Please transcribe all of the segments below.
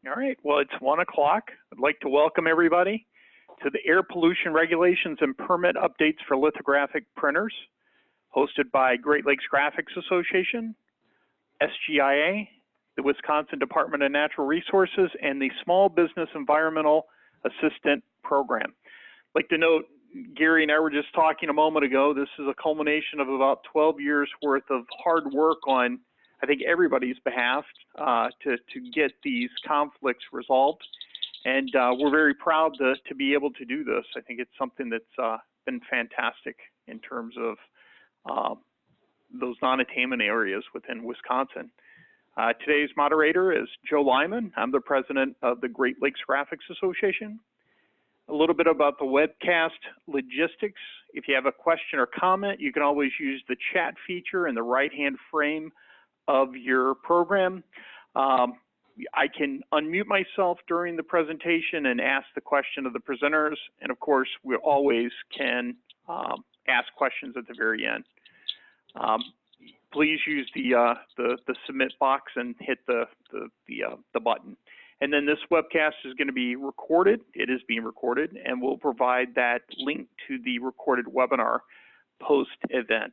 All right, well, it's 1 o'clock. I'd like to welcome everybody to the Air Pollution Regulations and Permit Updates for Lithographic Printers, hosted by Great Lakes Graphics Association, SGIA, the Wisconsin Department of Natural Resources, and the Small Business Environmental Assistant Program. I'd like to note, Gary and I were just talking a moment ago, this is a culmination of about 12 years worth of hard work on, I think, everybody's behalf to get these conflicts resolved. And we're very proud to be able to do this. I think it's something that's been fantastic in terms of those non-attainment areas within Wisconsin. Today's moderator is Joe Lyman. I'm the president of the Great Lakes Graphics Association. A little bit about the webcast logistics. If you have a question or comment, you can always use the chat feature in the right-hand frame of your program. I can unmute myself during the presentation and ask the question of the presenters. And of course, we always can ask questions at the very end. Please use the submit box and hit the button. And then this webcast is going to be recorded. It is being recorded, and we'll provide that link to the recorded webinar post-event.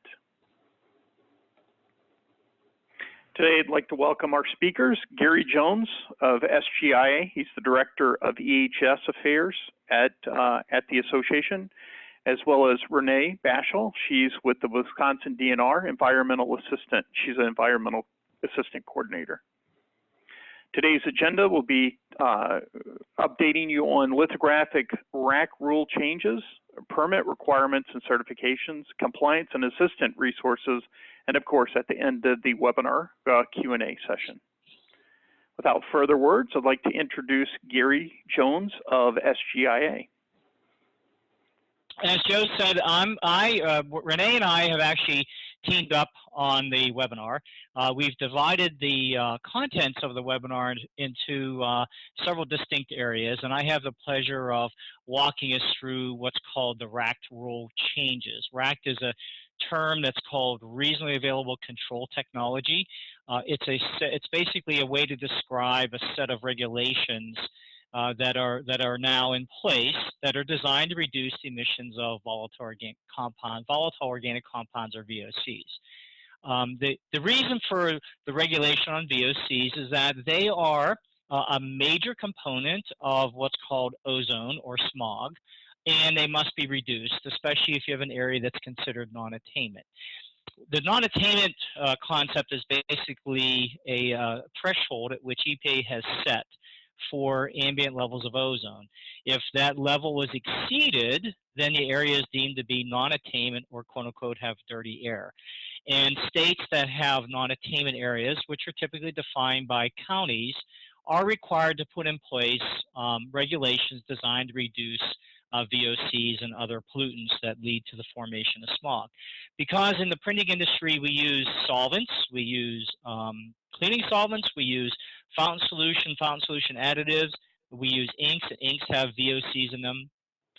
Today, I'd like to welcome our speakers, Gary Jones of SGIA. He's the Director of EHS Affairs at the association, as well as Renee Bashel. She's with the Wisconsin DNR Environmental Assistant. She's an Environmental Assistant Coordinator. Today's agenda will be updating you on lithographic rack rule changes, permit requirements and certifications, compliance and assistant resources, and of course, at the end of the webinar, Q&A session. Without further words, I'd like to introduce Gary Jones of SGIA. As Joe said, Renee and I have actually teamed up on the webinar. We've divided the contents of the webinar into several distinct areas, and I have the pleasure of walking us through what's called the RACT rule changes. RACT is a term that's called reasonably available control technology. It's basically a way to describe a set of regulations that are now in place that are designed to reduce the emissions of volatile organic compounds or VOCs. The reason for the regulation on VOCs is that they are a major component of what's called ozone or smog, and they must be reduced, especially if you have an area that's considered non-attainment. The non-attainment concept is basically a threshold at which EPA has set for ambient levels of ozone. If that level is exceeded, then the area is deemed to be non-attainment or quote-unquote have dirty air. And states that have non-attainment areas, which are typically defined by counties, are required to put in place regulations designed to reduce VOCs and other pollutants that lead to the formation of smog. Because in the printing industry we use solvents, we use cleaning solvents, we use fountain solution additives, we use inks, and inks have VOCs in them.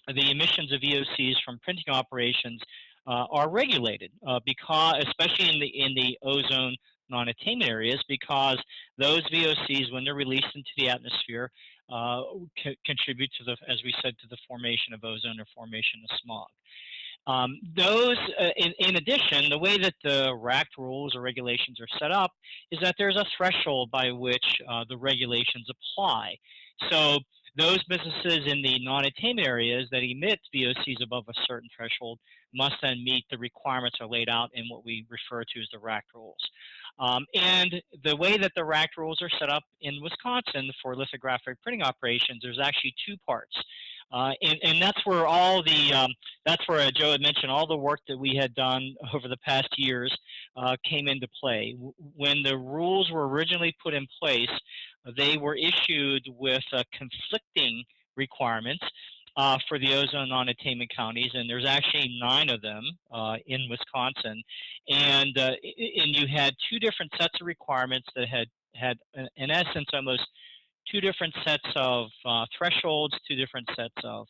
The emissions of VOCs from printing operations are regulated, because, especially in the ozone non-attainment areas, because those VOCs, when they're released into the atmosphere, contribute to as we said, to the formation of ozone or formation of smog. In addition, the way that the RACT rules or regulations are set up is that there's a threshold by which the regulations apply. So those businesses in the non-attainment areas that emit VOCs above a certain threshold must then meet the requirements are laid out in what we refer to as the RACT rules. And the way that the RACT rules are set up in Wisconsin for lithographic printing operations, there's actually two parts. And that's where that's where Joe had mentioned all the work that we had done over the past years came into play. When the rules were originally put in place, they were issued with conflicting requirements for the ozone non-attainment counties, and there's actually 9 of them in Wisconsin. And you had 2 different sets of requirements that had in essence almost 2 different sets of thresholds, 2 different sets of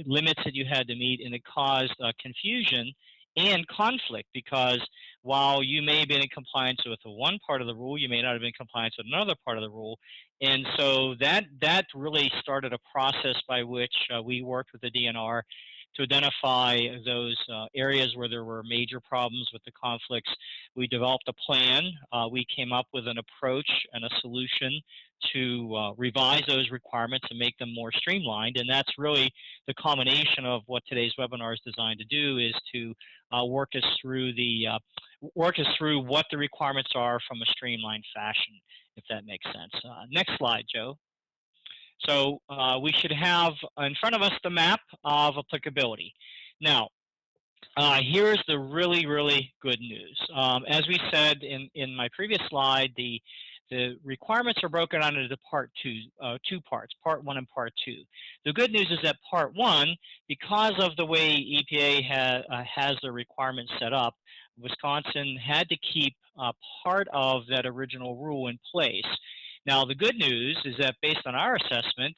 limits that you had to meet, and it caused confusion and conflict, because while you may have been in compliance with the one part of the rule, you may not have been in compliance with another part of the rule. And so that really started a process by which we worked with the DNR to identify those areas where there were major problems with the conflicts. We developed a plan. We came up with an approach and a solution to revise those requirements and make them more streamlined. And that's really the combination of what today's webinar is designed to do, is to work us through what the requirements are from a streamlined fashion, if that makes sense. Next slide, Joe. So we should have in front of us the map of applicability. Now, here's the really, really good news. As we said in my previous slide, the requirements are broken down into two parts, Part 1 and Part 2. The good news is that Part 1, because of the way EPA has the requirements set up, Wisconsin had to keep part of that original rule in place. Now, the good news is that based on our assessment,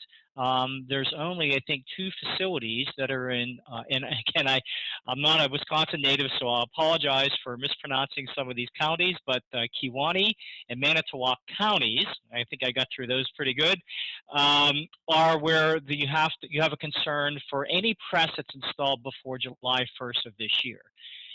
there's only, I think, 2 facilities that are in, and again, I'm not a Wisconsin native, so I'll apologize for mispronouncing some of these counties, but Kewaunee and Manitowoc counties, I think I got through those pretty good, are where you have a concern for any press that's installed before July 1st of this year.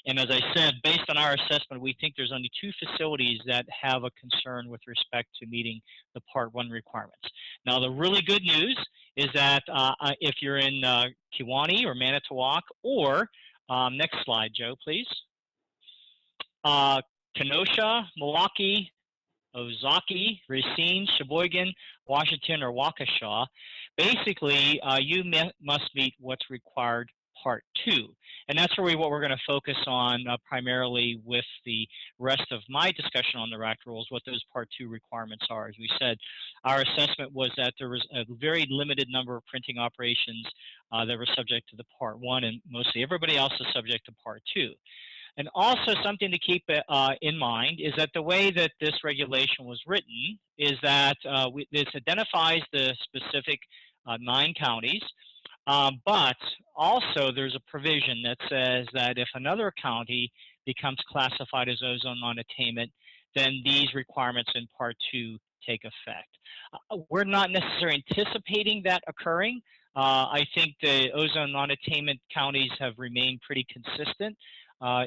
And as I said, based on our assessment, we think there's only 2 facilities that have a concern with respect to meeting the Part 1 requirements. Now, the really good news is that if you're in Kewaunee or Manitowoc, or next slide, Joe, please. Kenosha, Milwaukee, Ozaukee, Racine, Sheboygan, Washington, or Waukesha, basically you must meet what's required Part 2. And that's really what we're going to focus on primarily with the rest of my discussion on the RAC rules, what those Part 2 requirements are. As we said, our assessment was that there was a very limited number of printing operations that were subject to the Part 1, and mostly everybody else is subject to Part 2. And also something to keep in mind is that the way that this regulation was written is that this identifies the specific 9 counties, but also there's a provision that says that if another county becomes classified as ozone non-attainment, then these requirements in Part 2 take effect. We're not necessarily anticipating that occurring. I think the ozone non-attainment counties have remained pretty consistent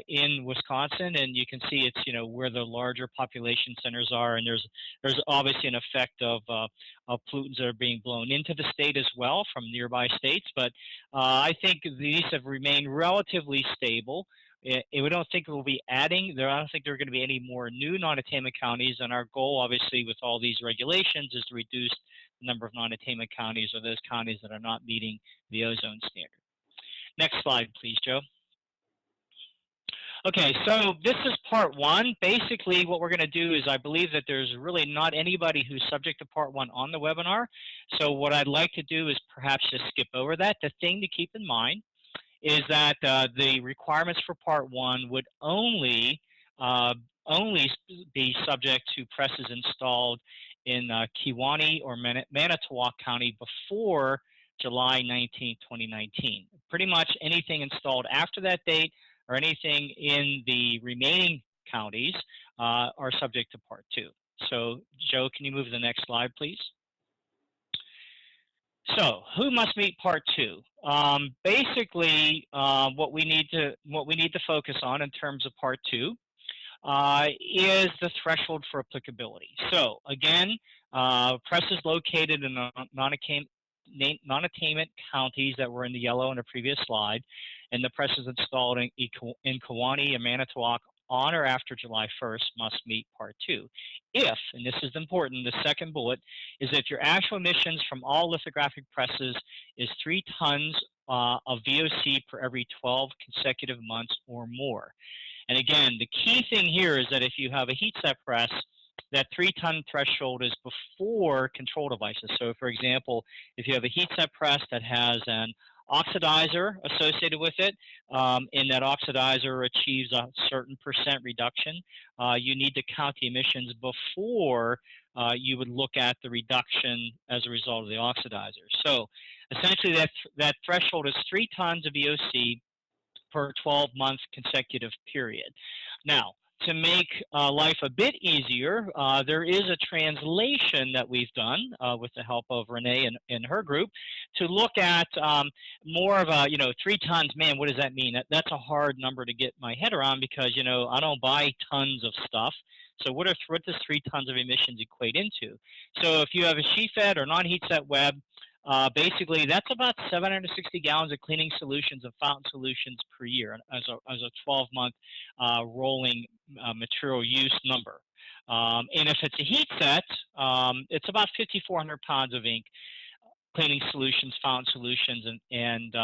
in Wisconsin, and you can see it's where the larger population centers are, and there's obviously an effect of pollutants that are being blown into the state as well from nearby states. But I think these have remained relatively stable. We don't think we'll be adding. I don't think there are going to be any more new non-attainment counties, and our goal, obviously, with all these regulations is to reduce the number of non-attainment counties, or those counties that are not meeting the ozone standard. Next slide, please, Joe. Okay, so this is Part 1. Basically, what we're going to do is I believe that there's really not anybody who's subject to Part 1 on the webinar. So what I'd like to do is perhaps just skip over that. The thing to keep in mind is that the requirements for Part 1 would only be subject to presses installed in Kewaunee or Manitowoc County before July 19, 2019. Pretty much anything installed after that date or anything in the remaining counties are subject to Part 2. So, Joe, can you move to the next slide, please? So, who must meet Part 2? Basically, what we need to focus on in terms of Part 2 is the threshold for applicability. So, again, presses located in non-attainment counties that were in the yellow in the previous slide, and the presses installed in Kewaunee and Manitowoc on or after July 1st must meet Part 2. If, and this is important, the second bullet, is if your actual emissions from all lithographic presses is 3 tons of VOC per every 12 consecutive months or more. And again, the key thing here is that if you have a heat set press, that 3-ton threshold is before control devices. So, for example, if you have a heat set press that has an oxidizer associated with it, and that oxidizer achieves a certain % reduction, you need to count the emissions before you would look at the reduction as a result of the oxidizer. So, essentially, that threshold is 3 tons of VOC per 12-month consecutive period. Now, to make life a bit easier, there is a translation that we've done with the help of Renee and her group to look at more of a, 3 tons. Man, what does that mean? That's a hard number to get my head around because, I don't buy tons of stuff. So what does 3 tons of emissions equate into? So if you have a sheet fed or non-heat set web, basically, that's about 760 gallons of cleaning solutions and fountain solutions per year as a 12-month rolling material use number. And if it's a heat set, it's about 5,400 pounds of ink, cleaning solutions, fountain solutions, and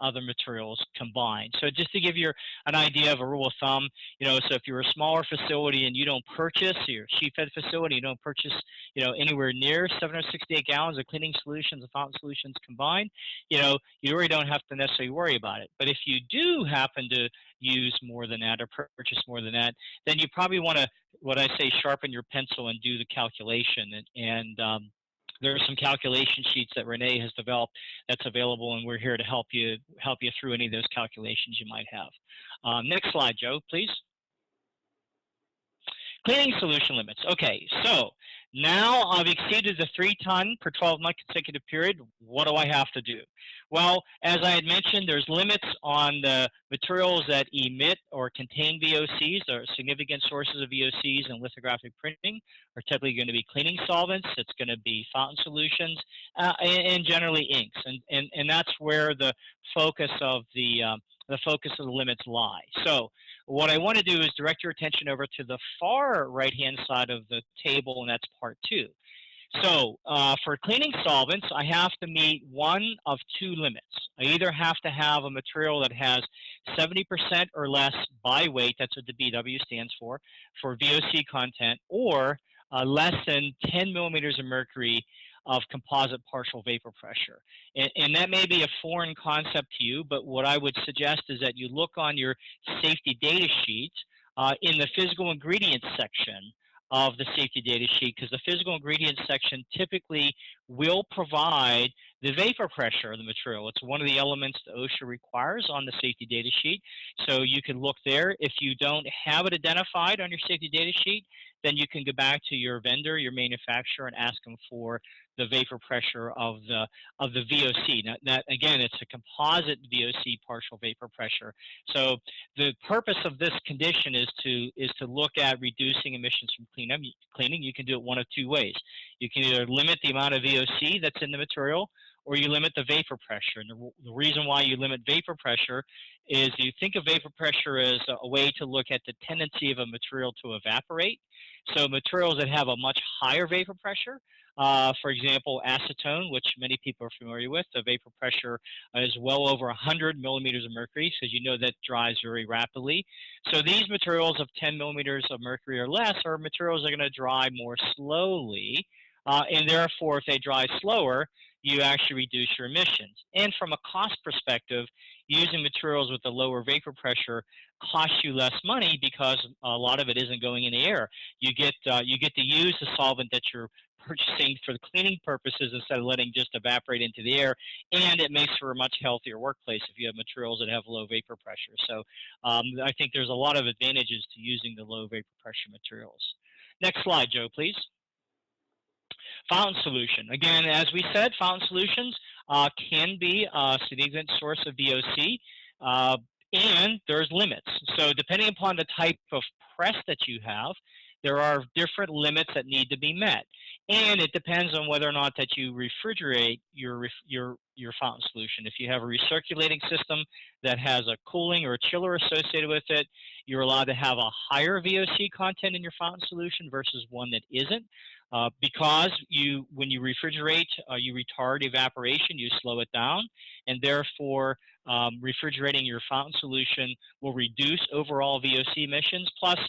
other materials combined. So just to give you an idea of a rule of thumb, so if you're a smaller facility and you don't purchase, your sheet fed facility, you don't purchase, anywhere near 768 gallons of cleaning solutions and fountain solutions combined, you really don't have to necessarily worry about it. But if you do happen to use more than that or purchase more than that, then you probably want to, what I say, sharpen your pencil and do the calculation. There are some calculation sheets that Renee has developed that's available, and we're here to help you through any of those calculations you might have. Next slide, Joe, please. Cleaning solution limits. Okay, so now I've exceeded the 3 ton per 12-month consecutive period. What do I have to do? Well, as I had mentioned, there's limits on the materials that emit or contain VOCs. There are significant sources of VOCs in lithographic printing are typically going to be cleaning solvents. It's going to be fountain solutions, and generally inks. And that's where the focus of the limits lie. So what I want to do is direct your attention over to the far right-hand side of the table, and that's part 2. So for cleaning solvents, I have to meet one of 2 limits. I either have to have a material that has 70% or less by weight, that's what the BW stands for VOC content, or less than 10 millimeters of mercury of composite partial vapor pressure. And that may be a foreign concept to you, but what I would suggest is that you look on your safety data sheet in the physical ingredients section of the safety data sheet, because the physical ingredients section typically will provide the vapor pressure of the material. It's one of the elements that OSHA requires on the safety data sheet. So you can look there. If you don't have it identified on your safety data sheet, then you can go back to your vendor, your manufacturer, and ask them for the vapor pressure of the VOC. Now, that again, it's a composite VOC partial vapor pressure. So the purpose of this condition is to look at reducing emissions from cleaning. You can do it one of 2 ways. You can either limit the amount of VOC that's in the material, or you limit the vapor pressure. And the reason why you limit vapor pressure is you think of vapor pressure as a way to look at the tendency of a material to evaporate. So materials that have a much higher vapor pressure, for example, acetone, which many people are familiar with, the vapor pressure is well over 100 millimeters of mercury, so you know that dries very rapidly. So these materials of 10 millimeters of mercury or less are materials that are going to dry more slowly, and therefore, if they dry slower, you actually reduce your emissions. And from a cost perspective, using materials with a lower vapor pressure costs you less money because a lot of it isn't going in the air. You get to use the solvent that you're purchasing for the cleaning purposes instead of letting just evaporate into the air, and it makes for a much healthier workplace if you have materials that have low vapor pressure. So I think there's a lot of advantages to using the low vapor pressure materials. Next slide, Joe, please. Fountain solution. Again, as we said, fountain solutions can be a significant source of VOC, and there's limits. So depending upon the type of press that you have, there are different limits that need to be met. And it depends on whether or not that you refrigerate your fountain solution. If you have a recirculating system that has a cooling or a chiller associated with it, you're allowed to have a higher VOC content in your fountain solution versus one that isn't. Because when you refrigerate, you retard evaporation, you slow it down, and therefore refrigerating your fountain solution will reduce overall VOC emissions, plus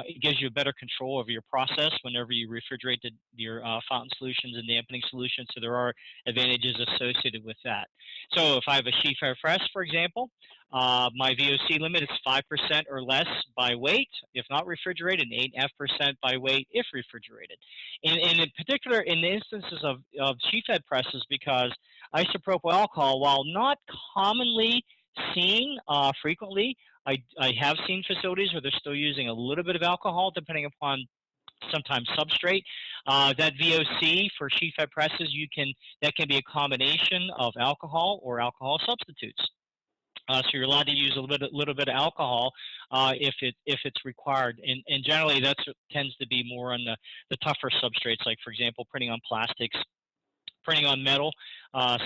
it gives you a better control over your process whenever you refrigerate your fountain solutions and dampening solutions, so there are advantages associated with that. So if I have a sheet fed press, for example, my VOC limit is 5% or less by weight, if not refrigerated, and 8.5% by weight if refrigerated. And in particular, in the instances of sheet fed presses, because isopropyl alcohol, while not commonly seen frequently. I have seen facilities where they're still using a little bit of alcohol, depending upon sometimes substrate. That VOC for sheet-fed presses, that can be a combination of alcohol or alcohol substitutes. So you're allowed to use a little bit of alcohol if it's required, and generally that tends to be more on the tougher substrates, like for example printing on plastics, printing on metal.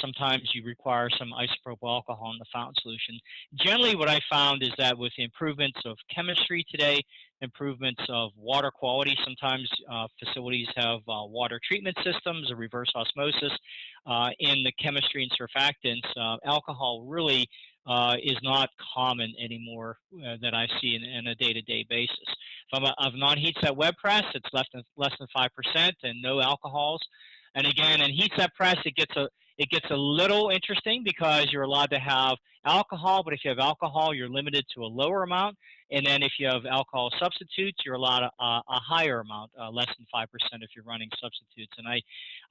Sometimes you require some isopropyl alcohol in the fountain solution. Generally, what I found is that with the improvements of chemistry today, improvements of water quality, sometimes facilities have water treatment systems or reverse osmosis in the chemistry and surfactants. Alcohol really is not common anymore that I see in a day-to-day basis. If I'm a non-heat set web press, it's less than 5% and no alcohols. And again, in heat set press, it gets a little interesting because you're allowed to have alcohol, but if you have alcohol, you're limited to a lower amount. And then if you have alcohol substitutes, you're allowed a higher amount, less than 5% if you're running substitutes. And I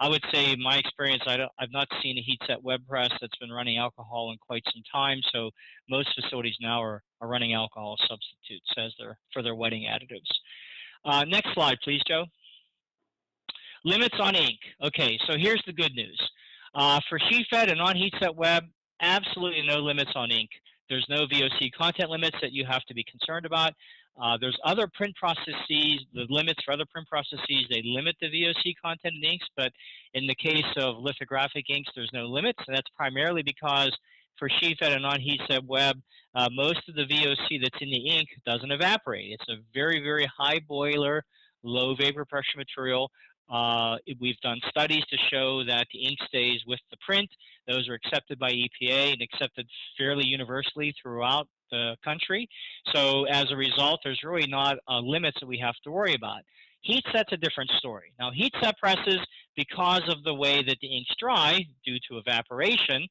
would say, in my experience, I've not seen a heat set web press that's been running alcohol in quite some time. So most facilities now are running alcohol substitutes for their wetting additives. Next slide, please, Joe. Limits on ink. Okay, so here's the good news. For sheet-fed and non-heat set web, absolutely no limits on ink. There's no VOC content limits that you have to be concerned about. There's other print processes, the limits for other print processes, they limit the VOC content in inks, but in the case of lithographic inks, there's no limits, and that's primarily because for sheet-fed and non-heat set web, most of the VOC that's in the ink doesn't evaporate. It's a very, very high boiler, low vapor pressure material. We've done studies to show that the ink stays with the print. Those are accepted by EPA and accepted fairly universally throughout the country. So as a result, there's really not limits that we have to worry about. Heat set's a different story. Now, heat set presses, because of the way that the inks dry due to evaporation,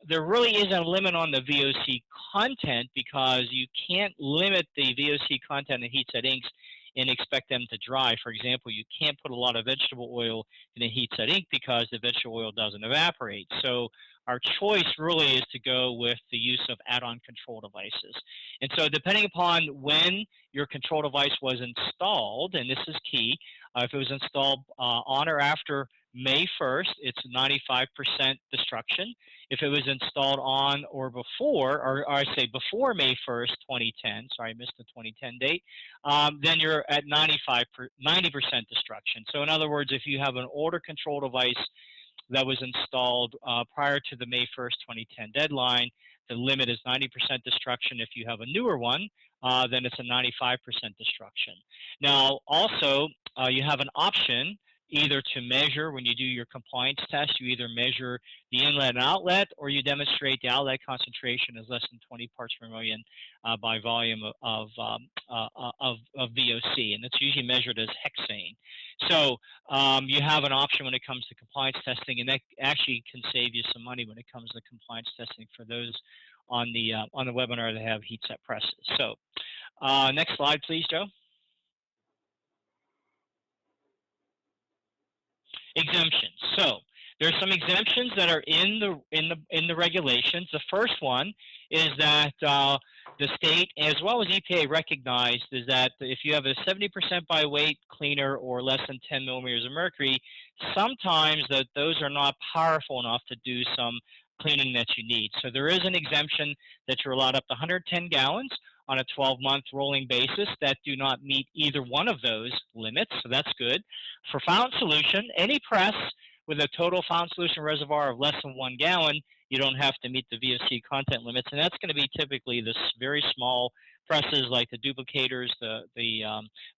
there really isn't a limit on the VOC content because you can't limit the VOC content in heat set inks and expect them to dry. For example, you can't put a lot of vegetable oil in a heat set ink because the vegetable oil doesn't evaporate. So our choice really is to go with the use of add-on control devices. And so depending upon when your control device was installed, and this is key, if it was installed on or after May 1st, it's 95% destruction. If it was installed on or before, or I say before May 1st, 2010, sorry, I missed the 2010 date, then you're at 90% destruction. So in other words, if you have an older control device that was installed prior to the May 1st, 2010 deadline, the limit is 90% destruction. If you have a newer one, then it's a 95% destruction. Now, also, you have an option either to measure when you do your compliance test, you either measure the inlet and outlet, or you demonstrate the outlet concentration is less than 20 parts per million by volume of VOC, and it's usually measured as hexane. So you have an option when it comes to compliance testing, and that actually can save you some money when it comes to compliance testing for those on the webinar that have heat set presses. So next slide, please, Joe. Exemptions. So there's some exemptions that are in the regulations. The first one is that the state, as well as EPA, recognized is that if you have a 70% by weight cleaner or less than 10 millimeters of mercury, sometimes those are not powerful enough to do some cleaning that you need. So there is an exemption that you're allowed up to 110 gallons on a 12-month rolling basis that do not meet either one of those limits, so that's good. For fountain solution, any press with a total fountain solution reservoir of less than 1 gallon, you don't have to meet the VOC content limits, and that's going to be typically this very small presses like the duplicators,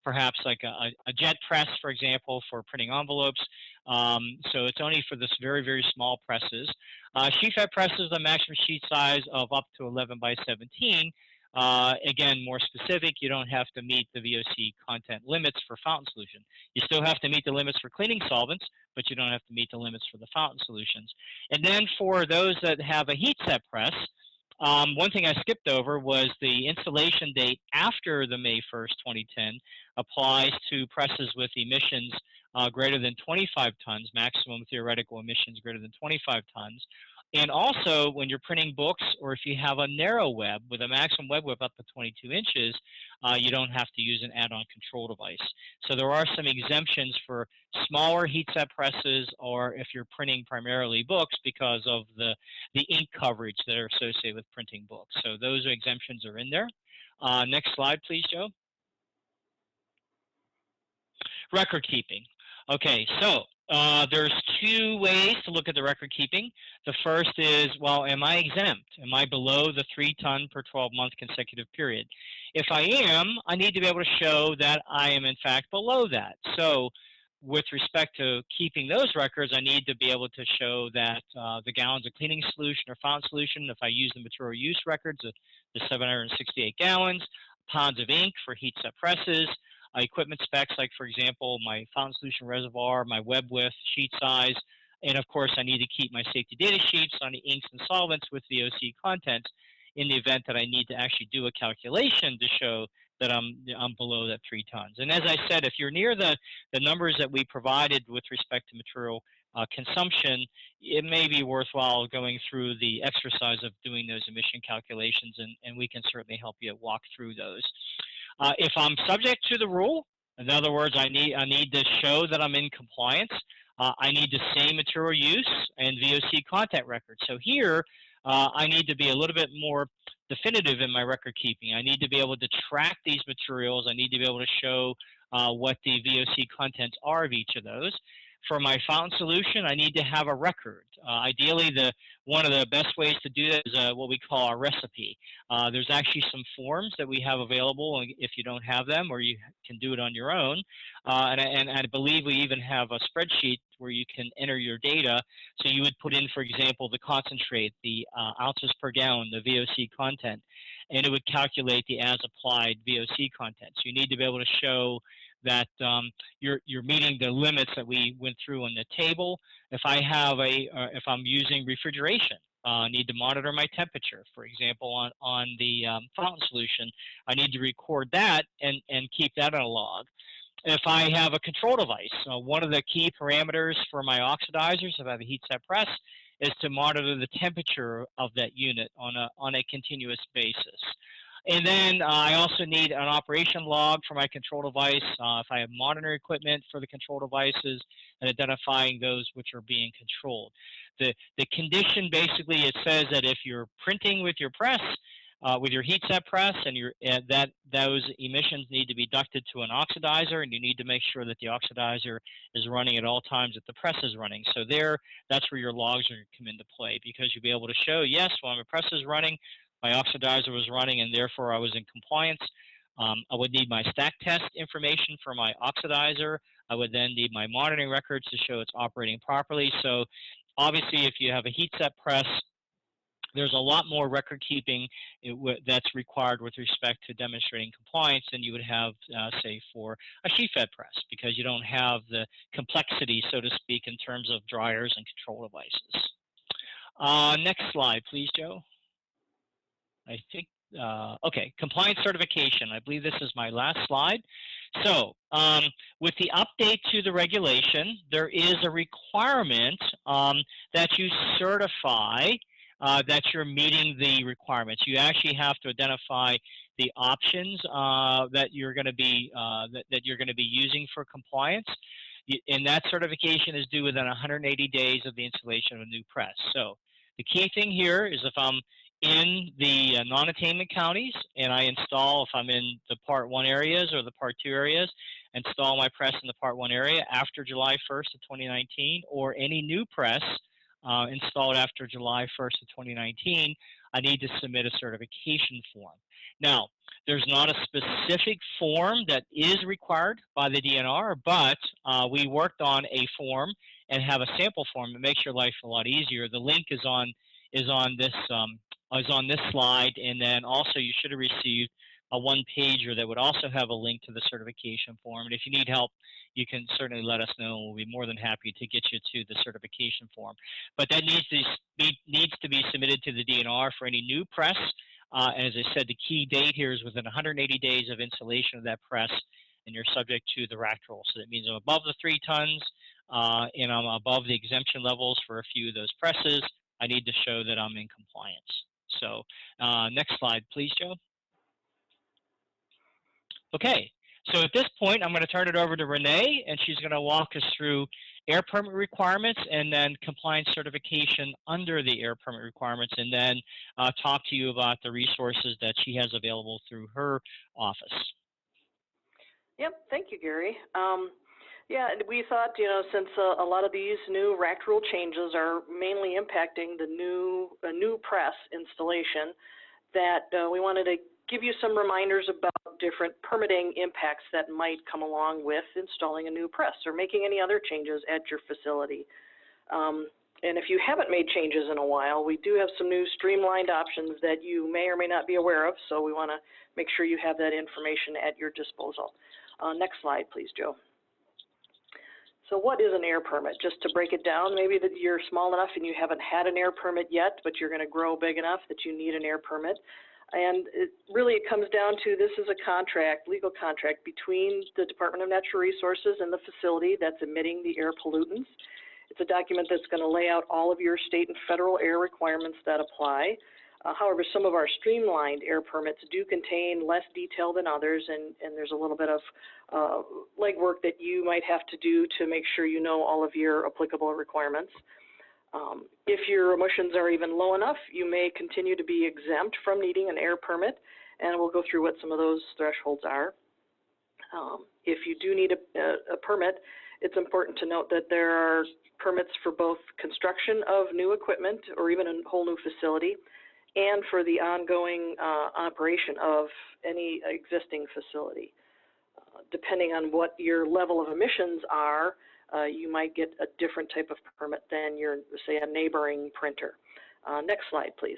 perhaps like a jet press, for example, for printing envelopes. So it's only for this very, very small presses. Sheet-fed presses, the maximum sheet size of up to 11 by 17. Again, more specific, you don't have to meet the VOC content limits for fountain solution. You still have to meet the limits for cleaning solvents, but you don't have to meet the limits for the fountain solutions. And then for those that have a heat set press, one thing I skipped over was the installation date after the May 1st, 2010 applies to presses with emissions greater than 25 tons, maximum theoretical emissions greater than 25 tons. And also, when you're printing books, or if you have a narrow web with a maximum web width up to 22 inches, you don't have to use an add-on control device. So there are some exemptions for smaller heat set presses, or if you're printing primarily books because of the ink coverage that are associated with printing books. So those exemptions are in there. Next slide, please, Joe. Record keeping. Okay, so there's two ways to look at the record keeping. The first is, well, am I exempt? Am I below the 3 ton per 12-month consecutive period? If I am, I need to be able to show that I am in fact below that. So with respect to keeping those records, I need to be able to show that the gallons of cleaning solution or fountain solution, if I use the material use records, the 768 gallons, pounds of ink for heat set presses, equipment specs, like, for example, my fountain solution reservoir, my web width, sheet size, and of course, I need to keep my safety data sheets on the inks and solvents with VOC content in the event that I need to actually do a calculation to show that I'm below that 3 tons. And as I said, if you're near the numbers that we provided with respect to material consumption, it may be worthwhile going through the exercise of doing those emission calculations, and we can certainly help you walk through those. If I'm subject to the rule, in other words, I need to show that I'm in compliance, I need the same material use and VOC content record. So here, I need to be a little bit more definitive in my record keeping. I need to be able to track these materials. I need to be able to show what the VOC contents are of each of those. For my fountain solution, I need to have a record. Ideally, one of the best ways to do that is what we call a recipe. There's actually some forms that we have available if you don't have them, or you can do it on your own. And I believe we even have a spreadsheet where you can enter your data. So you would put in, for example, the concentrate, the ounces per gallon, the VOC content, and it would calculate the as-applied VOC content. So you need to be able to show that you're meeting the limits that we went through on the table. If I have if I'm using refrigeration, I need to monitor my temperature. For example, on the fountain solution, I need to record that and keep that on a log. If I have a control device, one of the key parameters for my oxidizers, if I have a heat set press, is to monitor the temperature of that unit on a continuous basis. And then I also need an operation log for my control device. If I have monitoring equipment for the control devices, and identifying those which are being controlled. The condition, basically, it says that if you're printing with your press, with your heat set press, and those emissions need to be ducted to an oxidizer, and you need to make sure that the oxidizer is running at all times that the press is running. So that's where your logs are going to come into play, because you'll be able to show, yes, when my press is running, my oxidizer was running, and therefore I was in compliance. I would need my stack test information for my oxidizer. I would then need my monitoring records to show it's operating properly. So obviously, if you have a heat set press, there's a lot more record keeping that's required with respect to demonstrating compliance than you would have, say, for a sheet fed press, because you don't have the complexity, so to speak, in terms of dryers and control devices. Next slide, please, Joe. I think, okay, compliance certification. I believe this is my last slide. So with the update to the regulation, there is a requirement that you certify that you're meeting the requirements. You actually have to identify the options that you're going to be using for compliance. And that certification is due within 180 days of the installation of a new press. So the key thing here is if I'm in the non-attainment counties and I install, if I'm in the Part 1 areas or the Part 2 areas, install my press in the Part 1 area after July 1st of 2019, or any new press installed after July 1st of 2019, I need to submit a certification form. Now, there's not a specific form that is required by the DNR, but we worked on a form and have a sample form that makes your life a lot easier. The link is on this slide, and then also you should have received a one-pager that would also have a link to the certification form. And if you need help, you can certainly let us know, and we'll be more than happy to get you to the certification form. But that needs to be submitted to the DNR for any new press. And as I said, the key date here is within 180 days of installation of that press, and you're subject to the rack rule. So that means I'm above the 3 tons, and I'm above the exemption levels for a few of those presses. I need to show that I'm in compliance. So next slide, please, Joe. Okay, so at this point, I'm going to turn it over to Renee, and she's going to walk us through air permit requirements and then compliance certification under the air permit requirements, and then talk to you about the resources that she has available through her office. Yep, thank you, Gary. Yeah, we thought, since a lot of these new RACT rule changes are mainly impacting the new press installation, that we wanted to give you some reminders about different permitting impacts that might come along with installing a new press or making any other changes at your facility. And if you haven't made changes in a while, we do have some new streamlined options that you may or may not be aware of, so we want to make sure you have that information at your disposal. Next slide, please, Joe. So what is an air permit? Just to break it down, maybe that you're small enough and you haven't had an air permit yet, but you're going to grow big enough that you need an air permit. And it comes down to, this is a contract, legal contract between the Department of Natural Resources and the facility that's emitting the air pollutants. It's a document that's going to lay out all of your state and federal air requirements that apply. However, some of our streamlined air permits do contain less detail than others, and there's a little bit of legwork that you might have to do to make sure you know all of your applicable requirements. If your emissions are even low enough, you may continue to be exempt from needing an air permit, and we'll go through what some of those thresholds are. If you do need a permit, it's important to note that there are permits for both construction of new equipment or even a whole new facility, and for the ongoing operation of any existing facility. Depending on what your level of emissions are, you might get a different type of permit than your, say, a neighboring printer. Next slide, please.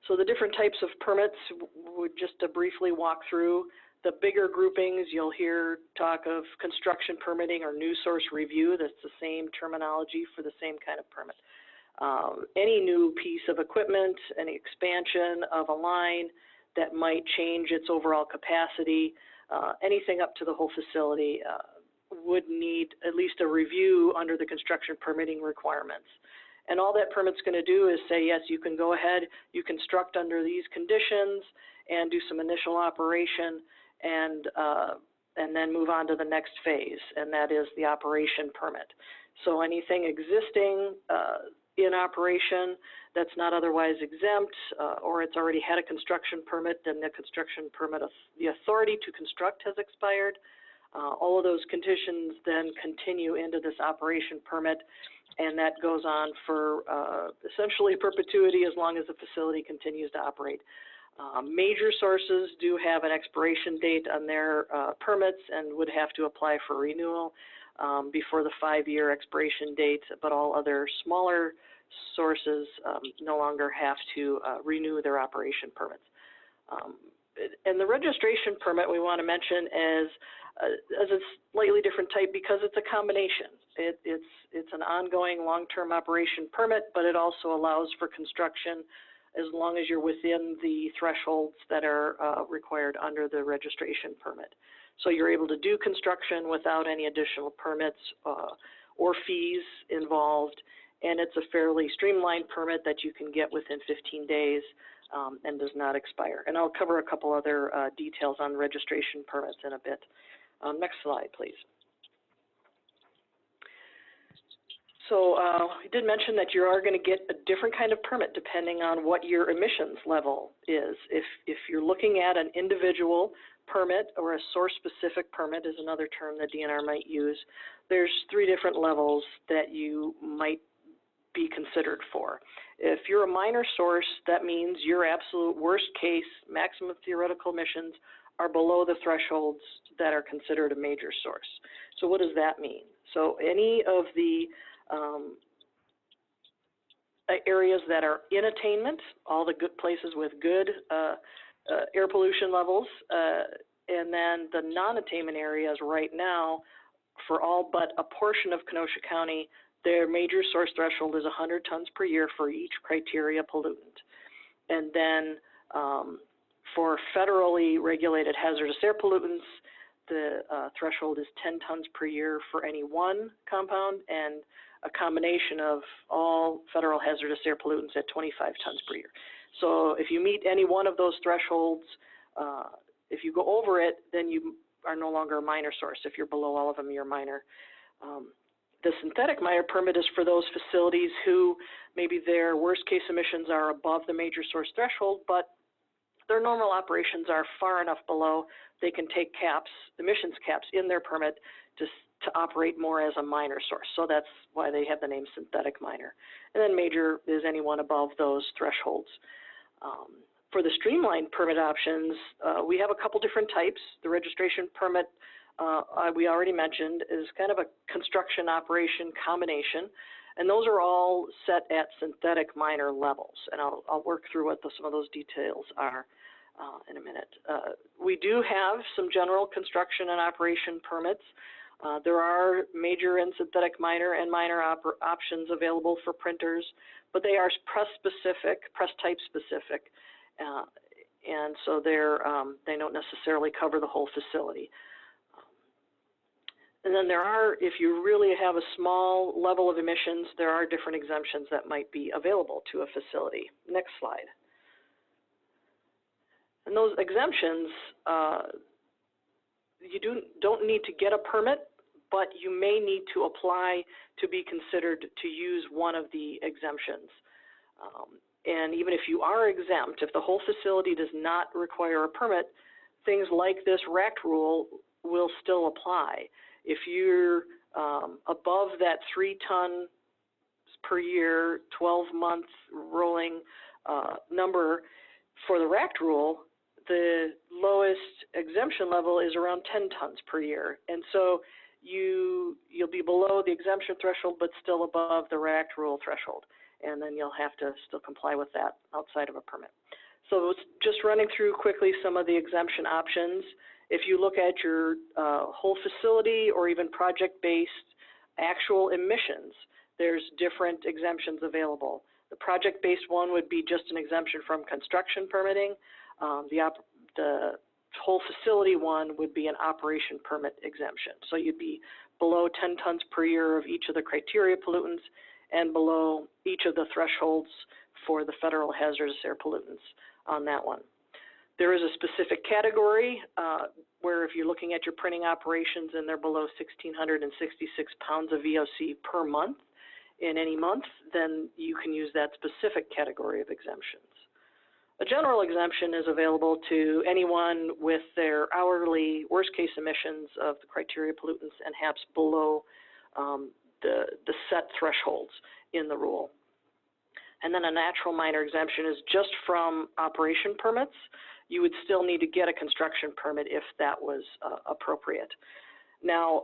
So the different types of permits, just to briefly walk through. The bigger groupings, you'll hear talk of construction permitting or new source review. That's the same terminology for the same kind of permit. Any new piece of equipment, any expansion of a line that might change its overall capacity, anything up to the whole facility would need at least a review under the construction permitting requirements. And all that permit's going to do is say, yes, you can go ahead, you construct under these conditions and do some initial operation and then move on to the next phase, and that is the operation permit. So anything existing in operation that's not otherwise exempt, or it's already had a construction permit, then the construction permit, the authority to construct has expired. All of those conditions then continue into this operation permit, and that goes on for essentially perpetuity as long as the facility continues to operate. Major sources do have an expiration date on their permits and would have to apply for renewal before the 5-year expiration date, but all other smaller sources no longer have to renew their operation permits. And the registration permit we want to mention as a slightly different type because it's a combination. It's an ongoing long-term operation permit, but it also allows for construction as long as you're within the thresholds that are required under the registration permit. So you're able to do construction without any additional permits or fees involved, and it's a fairly streamlined permit that you can get within 15 days and does not expire. And I'll cover a couple other details on registration permits in a bit. Next slide, please. So I did mention that you are going to get a different kind of permit depending on what your emissions level is. If you're looking at an individual permit, or a source-specific permit is another term that DNR might use, there's 3 different levels that you might be considered for. If you're a minor source, that means your absolute worst case maximum theoretical emissions are below the thresholds that are considered a major source. So what does that mean? So any of the areas that are in attainment, all the good places with good air pollution levels, and then the non-attainment areas right now, for all but a portion of Kenosha County, their major source threshold is 100 tons per year for each criteria pollutant. And then for federally regulated hazardous air pollutants, the threshold is 10 tons per year for any one compound, and a combination of all federal hazardous air pollutants at 25 tons per year. So if you meet any one of those thresholds, if you go over it, then you are no longer a minor source. If you're below all of them, you're minor. The synthetic minor permit is for those facilities who maybe their worst case emissions are above the major source threshold, but their normal operations are far enough below they can take caps, emissions caps in their permit to operate more as a minor source. So that's why they have the name synthetic minor. And then major is anyone above those thresholds. For the streamlined permit options, we have a couple different types. The registration permit we already mentioned is kind of a construction operation combination, and those are all set at synthetic minor levels. And I'll work through what some of those details are in a minute. We do have some general construction and operation permits. There are major and synthetic minor and minor options available for printers, but they are press specific, press type specific, and so they don't necessarily cover the whole facility. And then there are, if you really have a small level of emissions, there are different exemptions that might be available to a facility. Next slide. And those exemptions, you don't need to get a permit, but you may need to apply to be considered to use one of the exemptions. And even if you are exempt, if the whole facility does not require a permit, things like this RACT rule will still apply. If you're above that 3 tons per year, 12-month rolling number for the RACT rule, the lowest exemption level is around 10 tons per year. And so you'll be below the exemption threshold, but still above the RACT rule threshold. And then you'll have to still comply with that outside of a permit. So just running through quickly some of the exemption options. If you look at your whole facility or even project-based actual emissions, there's different exemptions available. The project-based one would be just an exemption from construction permitting. The whole facility one would be an operation permit exemption. So you'd be below 10 tons per year of each of the criteria pollutants and below each of the thresholds for the federal hazardous air pollutants on that one. There is a specific category where if you're looking at your printing operations and they're below 1,666 pounds of VOC per month in any month, then you can use that specific category of exemptions. A general exemption is available to anyone with their hourly worst case emissions of the criteria pollutants and HAPs below the set thresholds in the rule. And then a natural minor exemption is just from operation permits. You would still need to get a construction permit if that was appropriate. Now,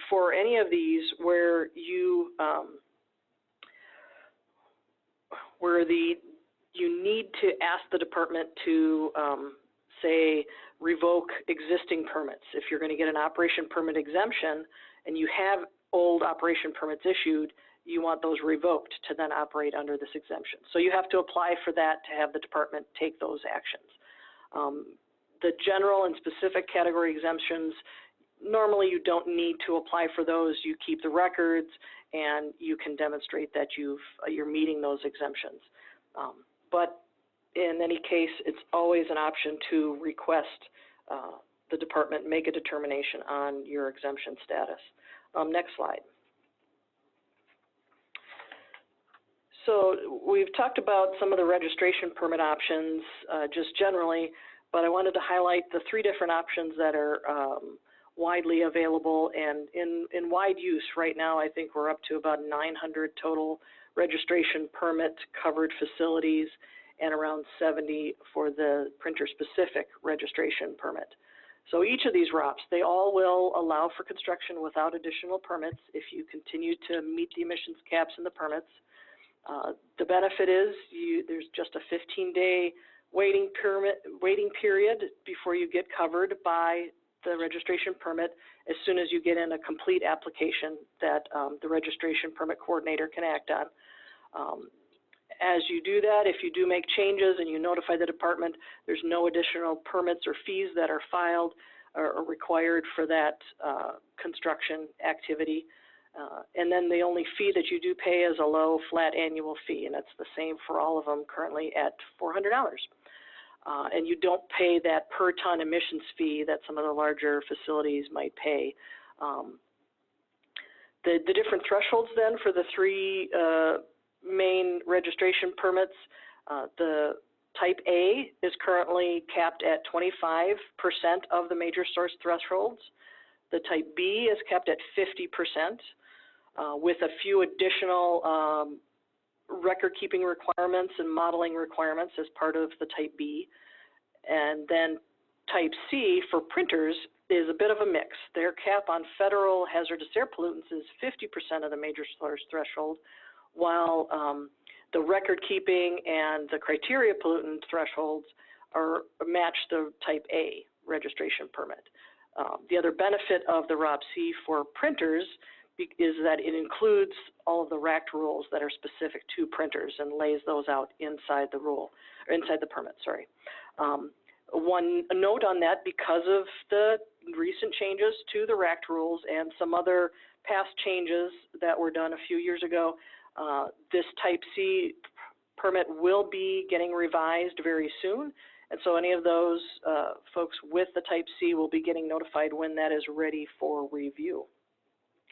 for any of these where you need to ask the department to say revoke existing permits. If you're going to get an operation permit exemption and you have old operation permits issued, you want those revoked to then operate under this exemption. So you have to apply for that to have the department take those actions. The general and specific category exemptions, normally you don't need to apply for those. You keep the records and you can demonstrate that you're meeting those exemptions. But in any case, it's always an option to request the department make a determination on your exemption status. Next slide. So we've talked about some of the registration permit options just generally, but I wanted to highlight the 3 different options that are widely available and in wide use right now. I think we're up to about 900 total registration permit covered facilities and around 70 for the printer-specific registration permit. So each of these ROPs, they all will allow for construction without additional permits if you continue to meet the emissions caps in the permits. The benefit is there's just a 15-day waiting period before you get covered by the registration permit as soon as you get in a complete application that the registration permit coordinator can act on. As you do that, if you do make changes and you notify the department, there's no additional permits or fees that are filed or required for that construction activity. And then the only fee that you do pay is a low flat annual fee, and that's the same for all of them currently at $400. And you don't pay that per ton emissions fee that some of the larger facilities might pay. The different thresholds then for the three main registration permits, the Type A is currently capped at 25% of the major source thresholds. The Type B is capped at 50%, with a few additional record-keeping requirements and modeling requirements as part of the Type B. And then Type C for printers is a bit of a mix. Their cap on federal hazardous air pollutants is 50% of the major source threshold, while the record-keeping and the criteria pollutant thresholds match the Type A registration permit. The other benefit of the ROB-C for printers is that it includes all of the RACT rules that are specific to printers and lays those out inside the rule, or inside the permit, sorry. One note on that, because of the recent changes to the RACT rules and some other past changes that were done a few years ago, this Type C permit will be getting revised very soon. And so any of those folks with the Type C will be getting notified when that is ready for review.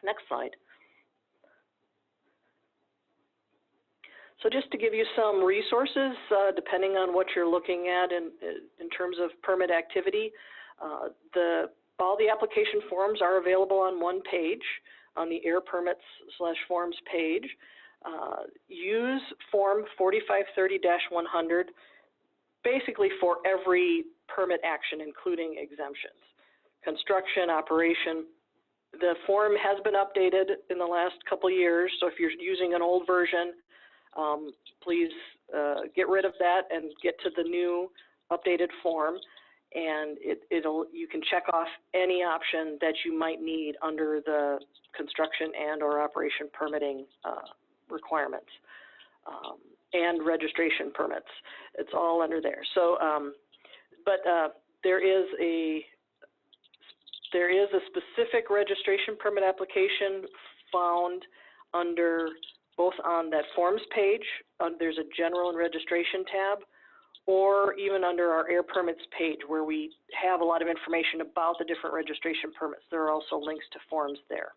Next slide. So just to give you some resources, depending on what you're looking at in terms of permit activity, all the application forms are available on one page, on the air permits/forms page. Use form 4530-100 basically for every permit action, including exemptions. Construction, operation. The form has been updated in the last couple of years, so if you're using an old version, please get rid of that and get to the new updated form, and you can check off any option that you might need under the construction and or operation permitting requirements and registration permits. It's all under there. So, there is a specific registration permit application found under both on that forms page, there's a general and registration tab, or even under our air permits page where we have a lot of information about the different registration permits. There are also links to forms there.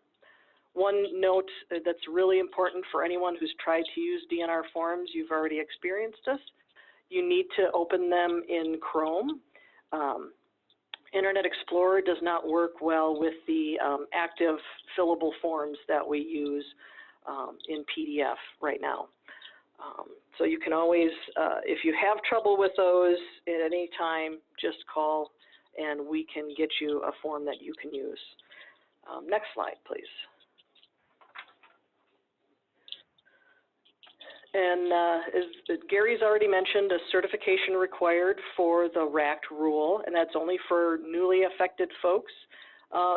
One note that's really important for anyone who's tried to use DNR forms, you've already experienced this, you need to open them in Chrome. Internet Explorer does not work well with the active fillable forms that we use in PDF right now. So you can always, if you have trouble with those at any time, just call and we can get you a form that you can use. Next slide, please. And as Gary's already mentioned, a certification required for the RACT rule, and that's only for newly affected folks.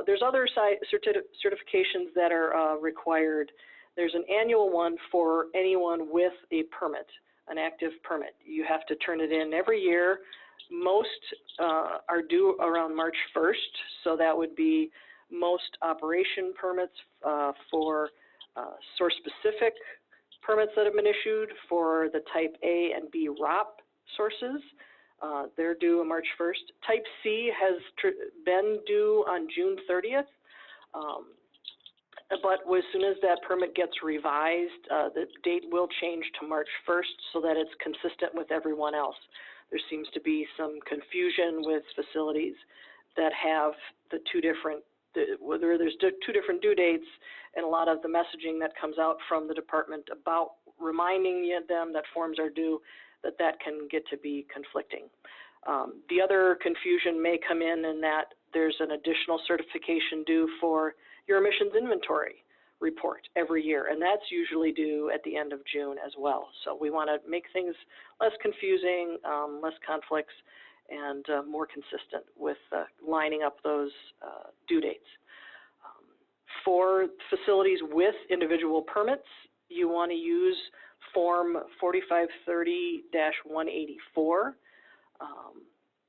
There's other certifications that are required. There's an annual one for anyone with a permit, an active permit. You have to turn it in every year. Most are due around March 1st, so that would be most operation permits for source-specific permits that have been issued for the Type A and B ROP sources. They're due on March 1st. Type C has been due on June 30th. But as soon as that permit gets revised, the date will change to March 1st so that it's consistent with everyone else. There seems to be some confusion with facilities that have the two different, whether there's two different due dates, and a lot of the messaging that comes out from the department about reminding them that forms are due, that can get to be conflicting. The other confusion may come in that there's an additional certification due for your emissions inventory report every year, and that's usually due at the end of June as well. So we want to make things less confusing, less conflicts, and more consistent with lining up those due dates. For facilities with individual permits, you want to use Form 4530-184,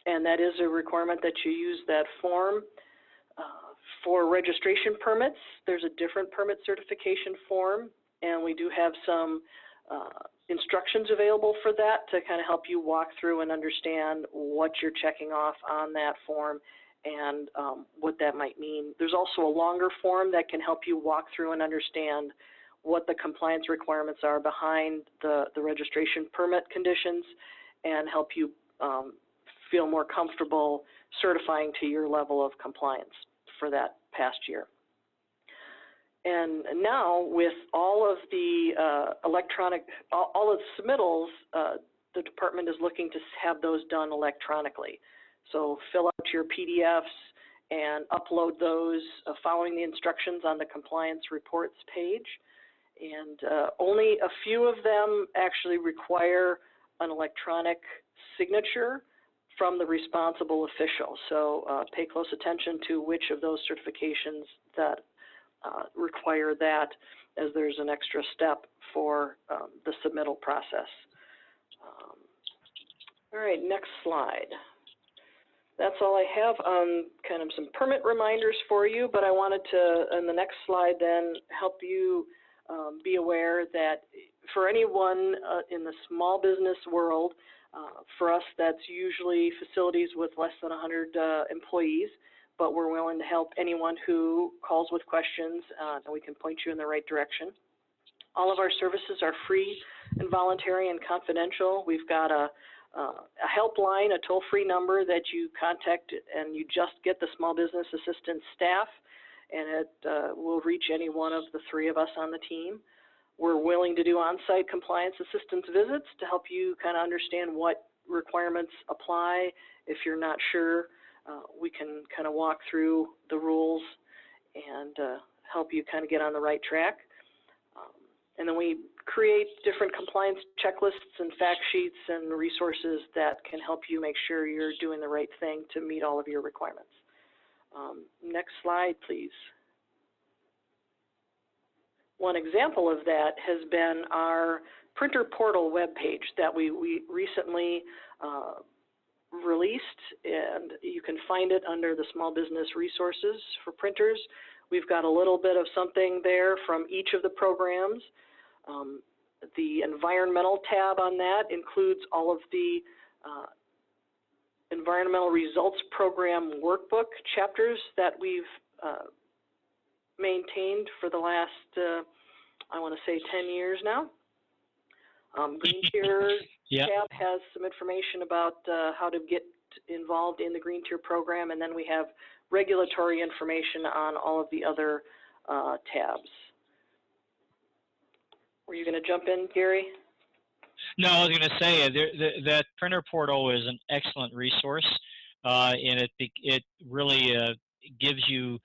and that is a requirement that you use that form For registration permits, there's a different permit certification form, and we do have some instructions available for that to kind of help you walk through and understand what you're checking off on that form and what that might mean. There's also a longer form that can help you walk through and understand what the compliance requirements are behind the registration permit conditions and help you feel more comfortable certifying to your level of compliance for that past year. And now with all of the all of the submittals, the department is looking to have those done electronically. So fill out your PDFs and upload those following the instructions on the compliance reports page. And only a few of them actually require an electronic signature from the responsible official. So pay close attention to which of those certifications that require that, as there's an extra step for the submittal process. All right, next slide. That's all I have on kind of some permit reminders for you, but I wanted to, in the next slide then, help you be aware that for anyone in the small business world, for us that's usually facilities with less than 100 employees, but we're willing to help anyone who calls with questions, and we can point you in the right direction. All of our services are free and voluntary and confidential. We've got a helpline, a toll-free number that you contact, and you just get the small business assistance staff, and it will reach any one of the three of us on the team. We're willing to do on-site compliance assistance visits to help you kind of understand what requirements apply. If you're not sure, we can kind of walk through the rules and help you kind of get on the right track. And then we create different compliance checklists and fact sheets and resources that can help you make sure you're doing the right thing to meet all of your requirements. Next slide, please. One example of that has been our printer portal webpage that we recently released, and you can find it under the small business resources for printers. We've got a little bit of something there from each of the programs. The environmental tab on that includes all of the environmental results program workbook chapters that we've maintained for the last, I want to say 10 years now. Green Tier tab has some information about how to get involved in the Green Tier program, and then we have regulatory information on all of the other tabs. Were you going to jump in, Gary? No, I was going to say that printer portal is an excellent resource, and it really gives you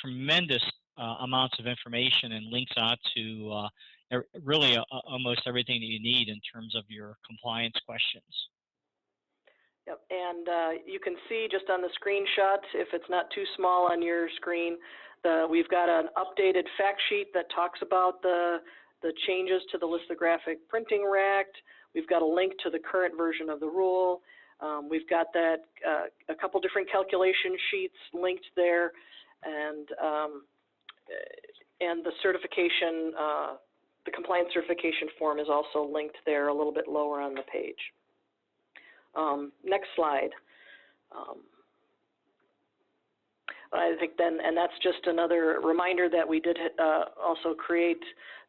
tremendous amounts of information and links out to really almost everything that you need in terms of your compliance questions. Yep, and you can see just on the screenshot, if it's not too small on your screen, we've got an updated fact sheet that talks about the changes to the Lithographic Printing Act. We've got a link to the current version of the rule. We've got that a couple different calculation sheets linked there, and the certification, the compliance certification form is also linked there a little bit lower on the page. Next slide. I think then, and that's just another reminder that we did also create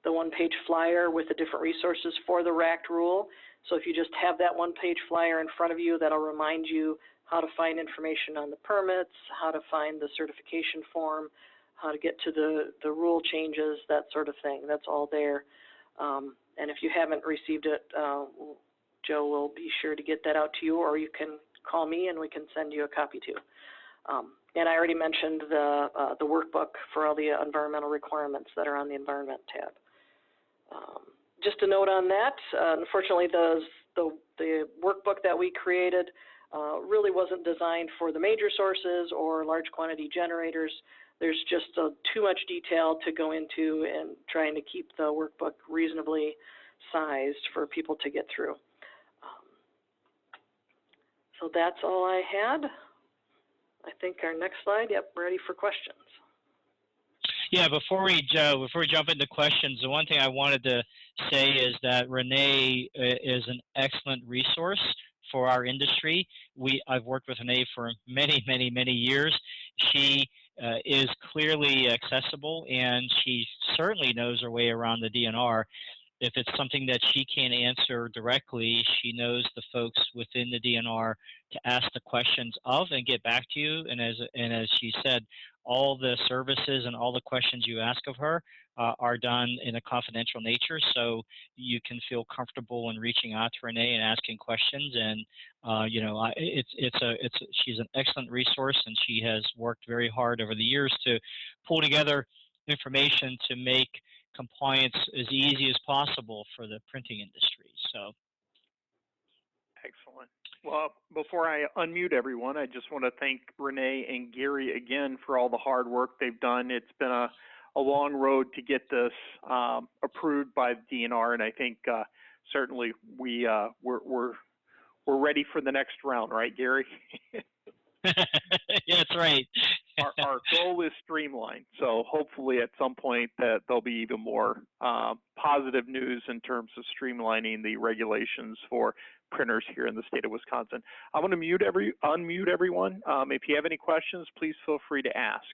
the one-page flyer with the different resources for the RACT rule. So if you just have that one-page flyer in front of you, that'll remind you how to find information on the permits, how to find the certification form, how to get to the rule changes, that sort of thing. That's all there. And if you haven't received it, Joe will be sure to get that out to you, or you can call me and we can send you a copy too. And I already mentioned the workbook for all the environmental requirements that are on the Environment tab. Just a note on that, unfortunately the workbook that we created really wasn't designed for the major sources or large quantity generators. There's just too much detail to go into and trying to keep the workbook reasonably sized for people to get through. So that's all I had. I think our next slide, yep, ready for questions. Yeah, before we jump into questions, the one thing I wanted to say is that Renee is an excellent resource for our industry. I've worked with Renee for many, many, many years. She is clearly accessible, and she certainly knows her way around the DNR. If it's something that she can't answer directly, she knows the folks within the DNR to ask the questions of and get back to you. And as she said, all the services and all the questions you ask of her are done in a confidential nature, so you can feel comfortable in reaching out to Renee and asking questions. And she's an excellent resource, and she has worked very hard over the years to pull together information to make compliance as easy as possible for the printing industry. So, excellent. Well, before I unmute everyone, I just want to thank Renee and Gary again for all the hard work they've done. It's been a long road to get this approved by the DNR, and I think certainly we're ready for the next round, right, Gary? Yeah, that's right. Our goal is streamlined, so hopefully at some point that there'll be even more positive news in terms of streamlining the regulations for printers here in the state of Wisconsin. I'm going to unmute everyone. If you have any questions, please feel free to ask.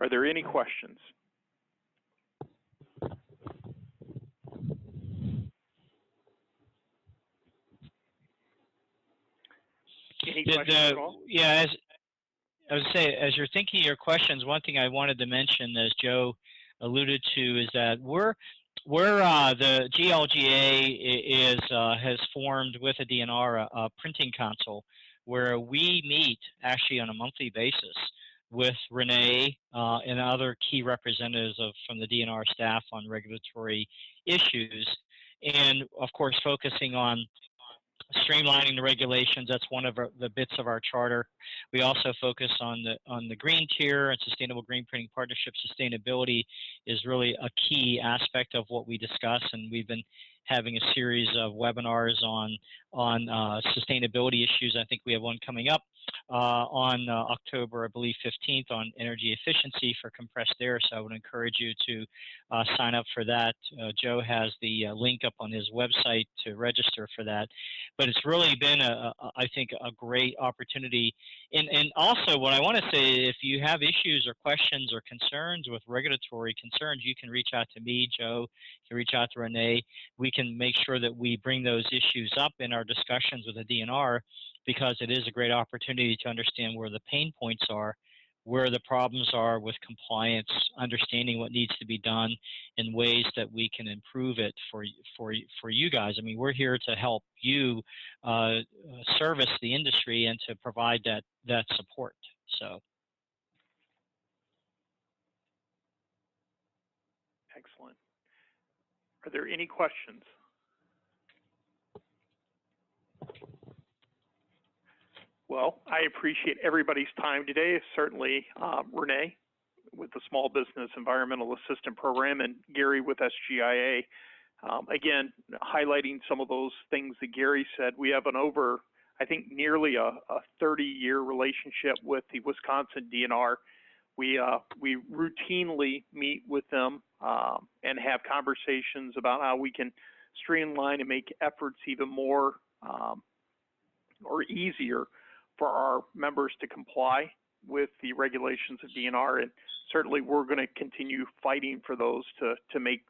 Are there any questions? Any questions at all? Yeah, I would say, as you're thinking of your questions, one thing I wanted to mention, as Joe alluded to, is that the GLGA has formed with the DNR a printing council where we meet actually on a monthly basis with Renee and other key representatives from the DNR staff on regulatory issues, and of course focusing on streamlining the regulations. That's one of the bits of our charter. We also focus on the green tier and sustainable green printing partnership. Sustainability is really a key aspect of what we discuss, and we've been having a series of webinars on sustainability issues. I think we have one coming up on October, I believe, 15th on energy efficiency for compressed air. So I would encourage you to sign up for that. Joe has the link up on his website to register for that. But it's really been, I think, a great opportunity. And also what I want to say, if you have issues or questions or concerns with regulatory concerns, you can reach out to me, Joe, you can reach out to Renee. We can make sure that we bring those issues up in our discussions with the DNR, because it is a great opportunity to understand where the pain points are, where the problems are with compliance, understanding what needs to be done, and ways that we can improve it for you guys. I mean, we're here to help you service the industry and to provide that support. So. Excellent. Are there any questions? Well, I appreciate everybody's time today. Certainly, Renee with the Small Business Environmental Assistant Program and Gary with SGIA. Again, highlighting some of those things that Gary said. We have I think, nearly a 30-year relationship with the Wisconsin DNR. We routinely meet with them and have conversations about how we can streamline and make efforts even more or easier for our members to comply with the regulations of DNR. And certainly we're going to continue fighting for those to make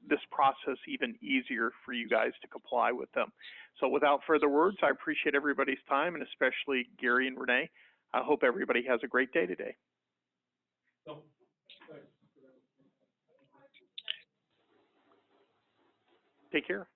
this process even easier for you guys to comply with them. So without further words, I appreciate everybody's time, and especially Gary and Renee. I hope everybody has a great day today. Take care.